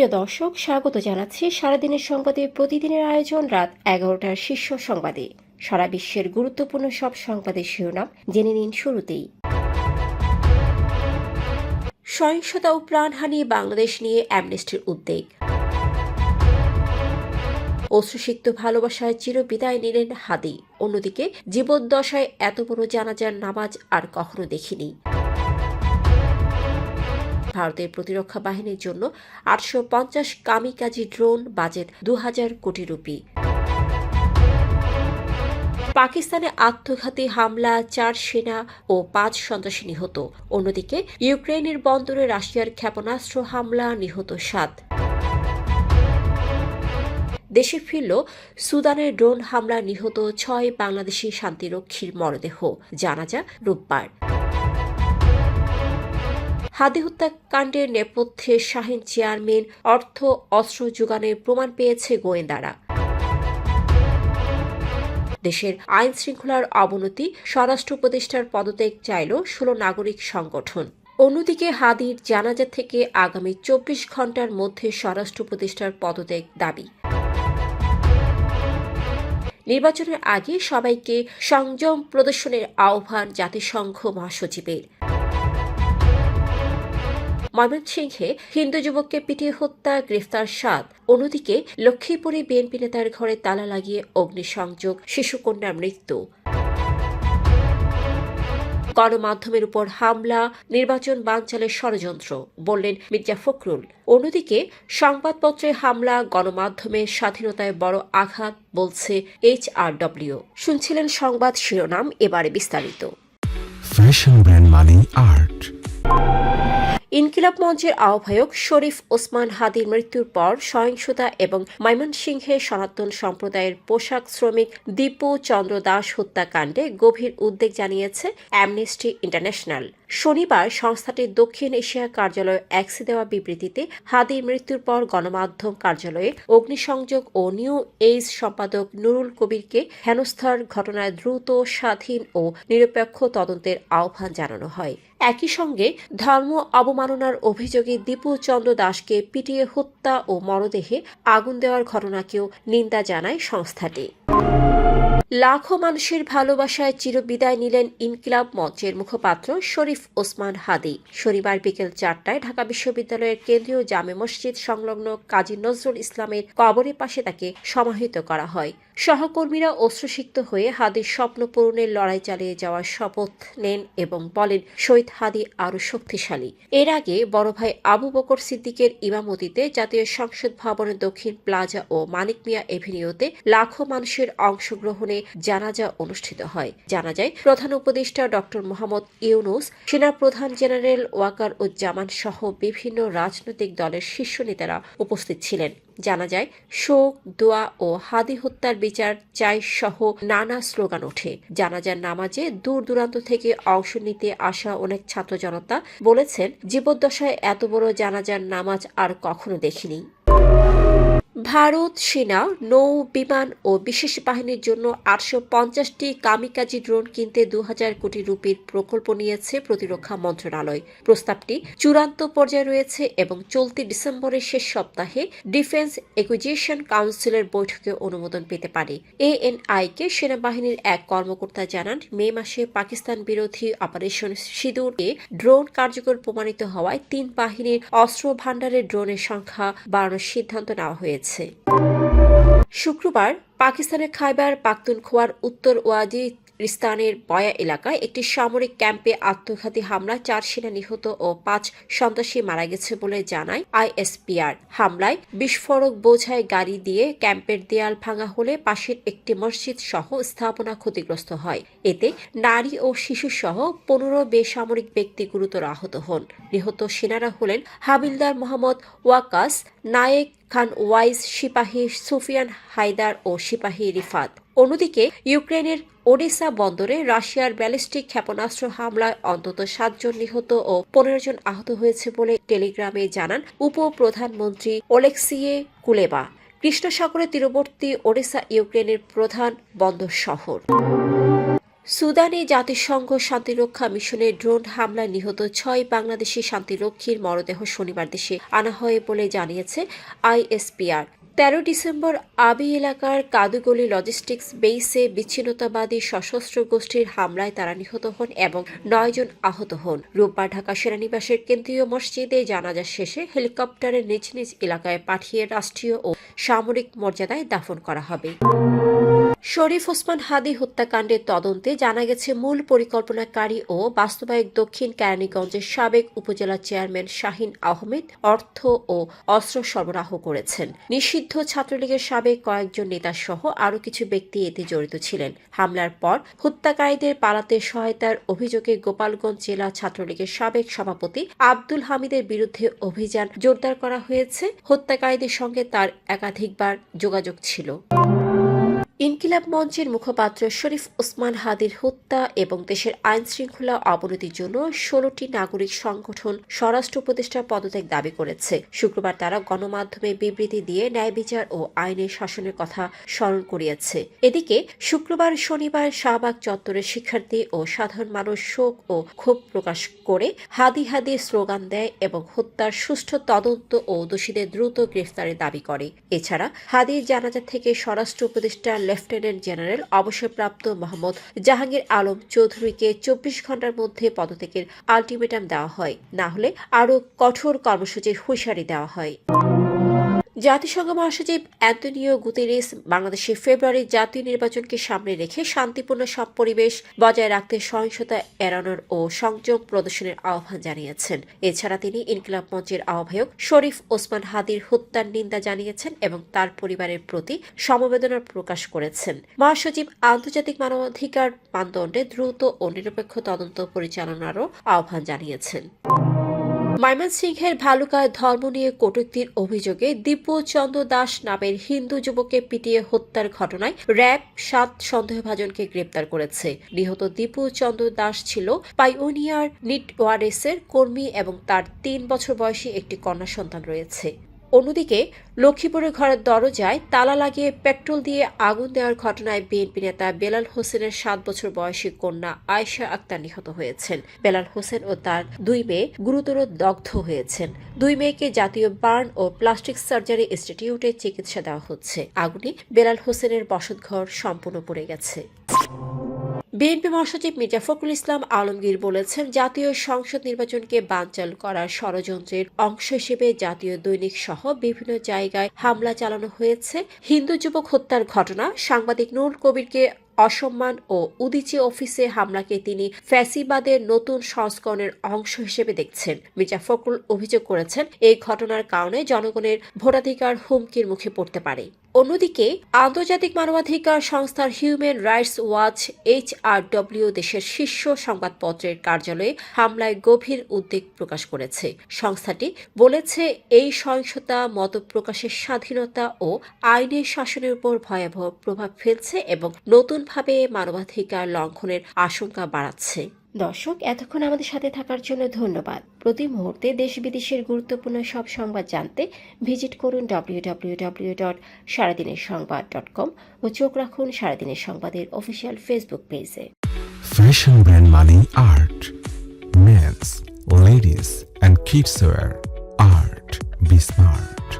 প্রিয় দর্শক, স্বাগত জানাচ্ছি সারাদিনের সংবাদে প্রতিদিনের আয়োজন রাত 11টার শীর্ষ সংবাদে। সারা বিশ্বের গুরুত্বপূর্ণ সব সংবাদের শিরোনাম জেনে নিন শুরুতেই। সহিংসতা ও প্রাণহানি, বাংলাদেশ নিয়ে অ্যামনেস্টির উদ্বেগ। অশ্রুসিক্ত ভালোবাসায় চিরবিদায় নিলেন হাদি। অন্যদিকে জীবদ্দশায় এত বড় জানাজার নামাজ আর কখনো দেখিনি। ভারতের প্রতিরক্ষা বাহিনীর জন্য 850 কামিকাজি ড্রোন, বাজেট 2000 কোটি রুপি। পাকিস্তানে আত্মঘাতী হামলা, 4 সেনা ও 5 সন্ত্রাসী নিহত। অন্যদিকে ইউক্রেনের বন্দরে রাশিয়ার ক্ষেপণাস্ত্র হামলা, নিহত 7। দেশে ফিরল সুদানের ড্রোন হামলা, নিহত 6 বাংলাদেশি শান্তিরক্ষীর মরদেহ। জানাজা রোববার। হাদি হত্যাকাণ্ডের নেপথ্যে শাহীন চেয়ারম্যান, অর্থ অস্ত্র যোগানের প্রমাণ পেয়েছে গোয়েন্দারা। দেশের আইন শৃঙ্খলার অবনতি, স্বরাষ্ট্র উপদেষ্টার পদত্যাগ চাইল 16 নাগরিক সংগঠন। অন্যদিকে হাদির জানাজা থেকে আগামী 24 ঘণ্টার মধ্যে স্বরাষ্ট্র উপদেষ্টার পদত্যাগ দাবি। নির্বাচনের আগে সবাইকে সংযম প্রদর্শনের আহ্বান জাতিসংঘ মহাসচিবের। ময়মনসিংহে হিন্দু যুবককে পিটিয়ে হত্যা, গ্রেফতার 7। অন্যদিকে লক্ষ্মীপুরে বিএনপি নেতার ঘরে তালা লাগিয়ে অগ্নিসংযোগ, শিশুকন্যার মৃত্যু। গণমাধ্যমের উপর হামলা, নির্বাচন বানচালের ষড়যন্ত্র, বললেন মির্জা ফখরুল। অন্যদিকে সংবাদপত্রে হামলা, গণমাধ্যমের স্বাধীনতায় বড় আঘাত, বলছে HRW। শুনছিলেন সংবাদ শিরোনাম, এবারে বিস্তারিত। ফ্যাশন ব্র্যান্ড মানে আর্ট। ইনকিলাব মঞ্চের আহ্বায়ক শরীফ ওসমান হাদির মৃত্যুর পর সহিংসতা এবং ময়মনসিংহে সনাতন সম্প্রদায়ের পোশাক শ্রমিক দীপু চন্দ্র দাস হত্যাকাণ্ডে গভীর উদ্বেগ জানিয়েছে অ্যামনেস্টি ইন্টারন্যাশনাল। শনিবার সংস্থাটির দক্ষিণ এশিয়া কার্যালয়ে এক্সে দেওয়া বিবৃতিতে হাদির মৃত্যুর পর গণমাধ্যম কার্যালয়ে অগ্নিসংযোগ ও নিউ এইজ সম্পাদক নুরুল কবিরকে হেনস্থার ঘটনায় দ্রুত, স্বাধীন ও নিরপেক্ষ তদন্তের আহ্বান জানানো হয়। একই সঙ্গে ধর্ম অবমাননার অভিযোগে দীপু চন্দ্র দাসকে পিটিয়ে হত্যা ও মরদেহে আগুন দেওয়ার ঘটনাকেও নিন্দা জানায় সংস্থাটি। লাখো মানুষের ভালোবাসায় চিরবিদায় নিলেন ইনকিলাব মঞ্চের মুখপাত্র শরীফ ওসমান হাদি। শনিবার বিকেল 4টায় ঢাকা বিশ্ববিদ্যালয়ের কেন্দ্রীয় জামে মসজিদ সংলগ্ন কাজী নজরুল ইসলামের কবরের পাশে তাকে সমাহিত করা হয়। সহকর্মীরা অশ্রুসিক্ত হয়ে হাদির স্বপ্ন পূরণের লড়াই চালিয়ে যাওয়ার শপথ নেন এবং বলেন, শহীদ হাদি আরও শক্তিশালী। এর আগে বড় ভাই আবু বকর সিদ্দিকের ইমামতিতে জাতীয় সংসদ ভবনের দক্ষিণ প্লাজা ও মানিক মিয়া এভিনিউতে লাখো মানুষের অংশগ্রহণে জানাজা অনুষ্ঠিত হয়। জানাজায় প্রধান উপদেষ্টা ডক্টর মোহাম্মদ ইউনুস, সেনাপ্রধান জেনারেল ওয়াকার উজ্জামান সহ বিভিন্ন রাজনৈতিক দলের শীর্ষ নেতারা উপস্থিত ছিলেন। জানাজায় শোক, দোয়া ও হাদি হত্যার বিচার চাই সহ নানা স্লোগান ওঠে। জানাজার নামাজে দূর দূরান্ত থেকে অংশ নিতে আসা অনেক ছাত্র জনতা বলেছেন, জীবদ্দশায় এত বড় জানাজার নামাজ আর কখনো দেখিনি। ভারত সেনা, নৌ, বিমান ও বিশেষ বাহিনীর জন্য 850টি কামিকাজি ড্রোন কিনতে 2000 কোটি রুপির প্রকল্প নিয়েছে প্রতিরক্ষা মন্ত্রণালয়। প্রস্তাবটি চূড়ান্ত পর্যায়ে রয়েছে এবং চলতি ডিসেম্বরের শেষ সপ্তাহে ডিফেন্স একুইজিশন কাউন্সিলের বৈঠকে অনুমোদন পেতে পারে। ANI-কে সেনাবাহিনীর এক কর্মকর্তা জানান, মে মাসে পাকিস্তান বিরোধী অপারেশন সিঁদুরে ড্রোন কার্যকর প্রমাণিত হওয়ায় 3 বাহিনীর অস্ত্র ভাণ্ডারের ড্রোনের সংখ্যা বাড়ানোর সিদ্ধান্ত নেওয়া হয়েছে। শুক্রবার পাকিস্তানের খাইবার পাখতুনখোয়ার উত্তর ওয়াজিরিস্তানের বয়া এলাকায় একটি সামরিক ক্যাম্পে আত্মঘাতী হামলা, 4 সেনা নিহত ও 5 সন্ত্রাসী মারা গেছে বলে জানায় ISPR। হামলায় বিস্ফোরক বোঝাই গাড়ি দিয়ে ক্যাম্পের দেয়াল ভাঙা হলে পাশের একটি মসজিদ সহ স্থাপনা ক্ষতিগ্রস্ত হয়। এতে নারী ও শিশু সহ 15 বেসামরিক ব্যক্তি গুরুতর আহত হন। নিহত সেনারা হলেন হাবিলদার মোহাম্মদ ওয়াকাস, নায়েক খান ওয়াইস, সিপাহী সুফিয়ান হায়দার ও সিপাহী রিফাত। অন্যদিকে ইউক্রেনের ওডেসা বন্দরে রাশিয়ার ব্যালিস্টিক ক্ষেপণাস্ত্র হামলায় অন্তত 7 জন নিহত ও 15 জন আহত হয়েছে বলে টেলিগ্রামে জানান উপপ্রধানমন্ত্রী ওলেক্সিয়ে কুলেবা। কৃষ্ণ সাগরের তীরবর্তী ওডেসা ইউক্রেনের প্রধান বন্দর শহর। সুদানে জাতিসংঘ শান্তিরক্ষা মিশনের ড্রোন হামলায় নিহত 6 বাংলাদেশি শান্তিরক্ষীর মরদেহ শনিবার দেশে আনা হয় বলে জানিয়েছে আইএসপিআর। 13 ডিসেম্বর আবি এলাকার কাদুগলি লজিস্টিক্স বেইসে বিচ্ছিন্নতাবাদী সশস্ত্র গোষ্ঠীর হামলায় তারা নিহত হন এবং 9 জন আহত হন। রোববার ঢাকা সেনানিবাসের কেন্দ্রীয় মসজিদে জানাজা শেষে হেলিকপ্টারে নিজ নিজ এলাকায় পাঠিয়ে রাষ্ট্রীয় ও সামরিক মর্যাদায় দাফন করা হবে। শরীফ ওসমান হাদী হত্যাকাণ্ডের তদন্তে জানা গেছে মূল পরিকল্পনাকারী ও বাস্তবায়ক দক্ষিণ কেরানীগঞ্জের সাবেক উপজেলা চেয়ারম্যান শাহিন আহমেদ অর্থ ও অস্ত্র সরবরাহ করেছেন। নিষিদ্ধ ছাত্রলীগের সাবেক কয়েকজন নেতা সহ আরও কিছু ব্যক্তি এতে জড়িত ছিলেন। হামলার পর হত্যাকারীদের পালাতে সহায়তার অভিযোগে গোপালগঞ্জ জেলা ছাত্রলীগের সাবেক সভাপতি আব্দুল হামিদের বিরুদ্ধে অভিযান জোরদার করা হয়েছে। হত্যাকারীদের সঙ্গে তার একাধিকবার যোগাযোগ ছিল। ইনকিলাব মঞ্চের মুখপাত্র শরীফ ওসমান হাদীর হত্যা এবং দেশের আইন শৃঙ্খলা অবনতির জন্য 16টি নাগরিক সংগঠন স্বরাষ্ট্র উপদেষ্টার পদত্যাগ দাবি করেছে। শুক্রবার তারা গণমাধ্যমে বিবৃতি দিয়ে ন্যায় বিচার ও আইনের শাসনের কথা স্মরণ করিয়েছে। এদিকে শুক্রবার শনিবার শাহবাগ চত্বরে শিক্ষার্থী ও সাধারণ মানুষ শোক ও ক্ষোভ প্রকাশ করে হাদি হাদি স্লোগান দেয় এবং হত্যার সুষ্ঠু তদন্ত ও দোষীদের দ্রুত গ্রেফতারের দাবি করে। এছাড়া হাদির জানাজা থেকে স্বরাষ্ট্র উপদেষ্টা লেফটেন্যান্ট জেনারেল অবসরপ্রাপ্ত মোহাম্মদ জাহাঙ্গীর আলম চৌধুরীকে 24 ঘণ্টার মধ্যে পদত্যাগের আলটিমেটাম দেওয়া হয়, না হলে আরও কঠোর কর্মসূচির হুঁশিয়ারি দেওয়া হয়। জাতিসংঘ মহাসচিব অ্যান্তোনিও গুতেরেস বাংলাদেশে ফেব্রুয়ারি জাতীয় নির্বাচনকে সামনে রেখে শান্তিপূর্ণ সব পরিবেশ বজায় রাখতে সহিংসতা এড়ানোর ও সংযম প্রদর্শনের আহ্বান জানিয়েছেন। এছাড়া তিনি ইনকিলাব মঞ্চের আহ্বায়ক শরীফ ওসমান হাদীর হত্যার নিন্দা জানিয়েছেন এবং তার পরিবারের প্রতি সমবেদনা প্রকাশ করেছেন। মহাসচিব আন্তর্জাতিক মানবাধিকার মানদণ্ডে দ্রুত ও নিরপেক্ষ তদন্ত পরিচালনারও আহ্বান জানিয়েছেন। ময়মনসিংহের ভালুকায় ধর্ম নিয়ে কটূক্তির অভিযোগে দীপু চন্দ্র দাস নামের হিন্দু যুবককে পিটিয়ে হত্যার ঘটনায় র্যাব 7 সন্দেহভাজনকে গ্রেপ্তার করেছে। নিহত দীপু চন্দ্র দাস ছিল পাইওনিয়ার নিটওয়ারেসের কর্মী এবং তার 3 বছর বয়সী একটি কন্যা সন্তান রয়েছে। অন্যদিকে লক্ষ্মীপুরের ঘরের দরজায় তালা লাগিয়ে পেট্রোল দিয়ে আগুন দেওয়ার ঘটনায় বিএনপি নেতা বেলাল হোসেনের 7 বছর বয়সী কন্যা আয়েশা আক্তার নিহত হয়েছেন। বেলাল হোসেন ও তার 2 মেয়ে গুরুতর দগ্ধ হয়েছেন। 2 মেয়েকে জাতীয় বার্ন ও প্লাস্টিক সার্জারি ইনস্টিটিউটে চিকিৎসা দেওয়া হচ্ছে। আগুনে বেলাল হোসেনের বসতঘর সম্পূর্ণ পুড়ে গেছে। বিএনপি মহাসচিব মির্জা ফখরুল ইসলাম আলমগীর বলেছেন, জাতীয় সংসদ নির্বাচনকে বানচাল করার ষড়যন্ত্রের অংশ হিসেবে জাতীয় দৈনিক সহ বিভিন্ন জায়গায় হামলা চালানো হয়েছে। হিন্দু যুবক হত্যার ঘটনা, সাংবাদিক নুরুল কবিরকে অসম্মান ও উদীচী অফিসে হামলাকে তিনি ফ্যাসিবাদের নতুন সংস্করণের অংশ হিসেবে দেখছেন। মির্জা ফখরুল অভিযোগ করেছেন, এই ঘটনার কারণে জনগণের ভোটাধিকার হুমকির মুখে পড়তে পারে। অন্যদিকে আন্তর্জাতিক মানবাধিকার সংস্থার হিউম্যান রাইটস ওয়াচ HRW দেশের শীর্ষ সংবাদপত্রের কার্যালয়ে হামলায় গভীর উদ্বেগ প্রকাশ করেছে। সংস্থাটি বলেছে, এই সহিংসতা মত প্রকাশের স্বাধীনতা ও আইনের শাসনের উপর ভয়াবহ প্রভাব ফেলছে এবং নতুনভাবে মানবাধিকার লঙ্ঘনের আশঙ্কা বাড়াচ্ছে। দর্শক, এতক্ষণ আমাদের সাথে থাকার জন্য ধন্যবাদ। প্রতি মুহূর্তে দেশ বিদেশের গুরুত্বপূর্ণ সব সংবাদ জানতে ভিজিট করুন www.সারাদিনেরসংবাদ.com ও চোখ রাখুন সারাদিনের সংবাদের অফিসিয়াল ফেসবুক পেজে। Fashion brand Mani Art. Men's, ladies and kids wear. Art. Be smart.